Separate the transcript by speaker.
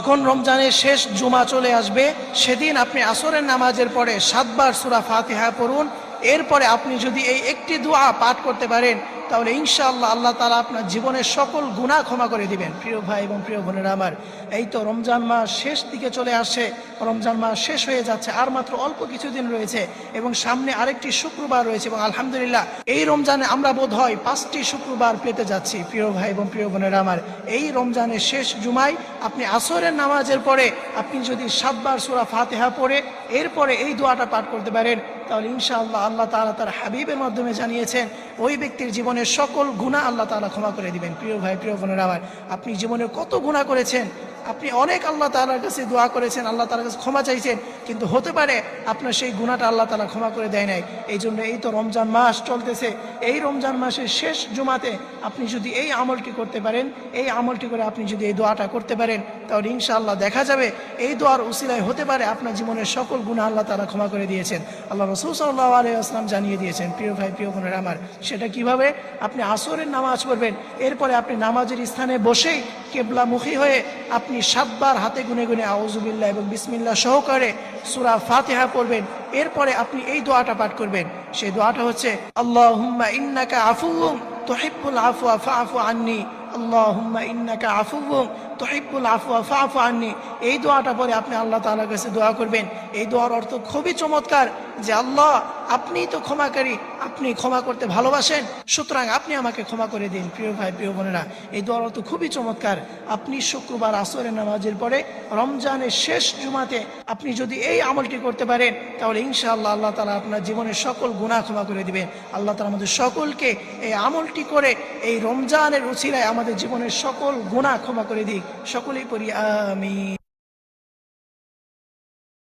Speaker 1: যখন রমজানের শেষ জুমা চলে আসবে, সেদিন আপনি আসরের নামাজের পরে 7 বার সূরা ফাতিহা পড়ুন। এরপরে আপনি যদি এই একটি দোয়া পাঠ করতে পারেন, তাহলে ইনশাআল্লাহ আল্লাহ তাআলা আপনার জীবনের সকল গুনাহ ক্ষমা করে দিবেন। প্রিয় ভাই এবং প্রিয় বোনেরা আমার, এই তো রমজান মাস শেষ দিকে চলে আসছে, রমজান মাস শেষ হয়ে যাচ্ছে, আর মাত্র অল্প কিছুদিন রয়েছে এবং সামনে আরেকটি শুক্রবার রয়েছে এবং আলহামদুলিল্লাহ এই রমজানে আমরা বোধ হয় 5টি শুক্রবার পেতে যাচ্ছি। প্রিয় ভাই এবং প্রিয় বোনেরা আমার, এই রমজানের শেষ জুমায় আপনি আসরের নামাজের পরে আপনি যদি 7 বার সূরা ফাতিহা পড়ে এরপরে এই দোয়াটা পাঠ করতে পারেন, তাহলে ইনশাআল্লাহ আল্লাহ তাআলা তার হাবিবের মাধ্যমে জানিয়েছেন ওই ব্যক্তির জীবনের সকল গুনাহ আল্লাহ তাআলা ক্ষমা করে দিবেন। প্রিয় ভাই প্রিয় বোনেরা আমার, আপনি জীবনে কত গুনাহ করেছেন, আপনি অনেক আল্লাহ তাআলার কাছে দোয়া করেছেন, আল্লাহ তাআলার কাছে ক্ষমা চাইছেন, কিন্তু হতে পারে আপনার সেই গুনাহটা আল্লাহ তাআলা ক্ষমা করে দেয় নাই। এই জন্য এই তো রমজান মাস চলতেছে, এই রমজান মাসের শেষ জুমাতে আপনি যদি এই আমলটি করতে পারেন, এই আমলটি করে আপনি যদি এই দোয়াটা করতে পারেন, তাহলে ইনশাআল্লাহ দেখা যাবে এই দোয়ার উসিলায় হতে পারে আপনার জীবনের সকল গুনাহ আল্লাহ তাআলা ক্ষমা করে দিয়েছেন। আল্লাহ রাসূল সাল্লাল্লাহু আলাইহি ওয়াসাল্লাম জানিয়ে দিয়েছেন। প্রিয় ভাই প্রিয় বোনেরা আমার, সেটা কিভাবে? আপনি আসরের নামাজ পড়বেন, এরপরে আপনি নামাজের স্থানে বসেই কিবলামুখী হয়ে আপনি 7 বার হাতে গুনে গুনে আউযুবিল্লাহ এবং বিসমিল্লাহ সহকারে সূরা ফাতিহা পড়বেন। এরপরে আপনি এই দোয়াটা পাঠ করবেন। সেই দোয়াটা হচ্ছে আল্লাহুম্মা ইন্নাকা আফুউন তুহিব্বুল আফওয়া ফাআফু আন্নী, আল্লাহুম্মা ইন্নাকা আফুউন তুহিব্বুল আফওয়া ফাআফু আন্নী। এই দোয়াটা পরে আপনি আল্লাহ তাআলার কাছে দোয়া করবেন। এই দোয়ার অর্থ খুবই চমৎকার, যে আল্লাহ আপনিই তো ক্ষমাকারী, আপনি ক্ষমা করতে ভালোবাসেন, সুতরাং আপনি আমাকে ক্ষমা করে দিন। প্রিয় ভাই প্রিয় বোনেরা, এই দোয়ার অর্থ খুবই চমৎকার। আপনি শুক্রবার আসরের নামাজের পরে রমজানের শেষ জুমাতে আপনি যদি এই আমলটি করতে পারেন, তাহলে ইনশাআল্লাহ আল্লাহ তাআলা আপনার জীবনের সকল গুনাহ ক্ষমা করে দিবেন। আল্লাহ তাআলা আমাদের সকলকে এই আমলটি করে এই রমজানের উছিলায় আমাদের জীবনের সকল গুনাহ ক্ষমা করে দিক। সকলেই পড়ি আমিন।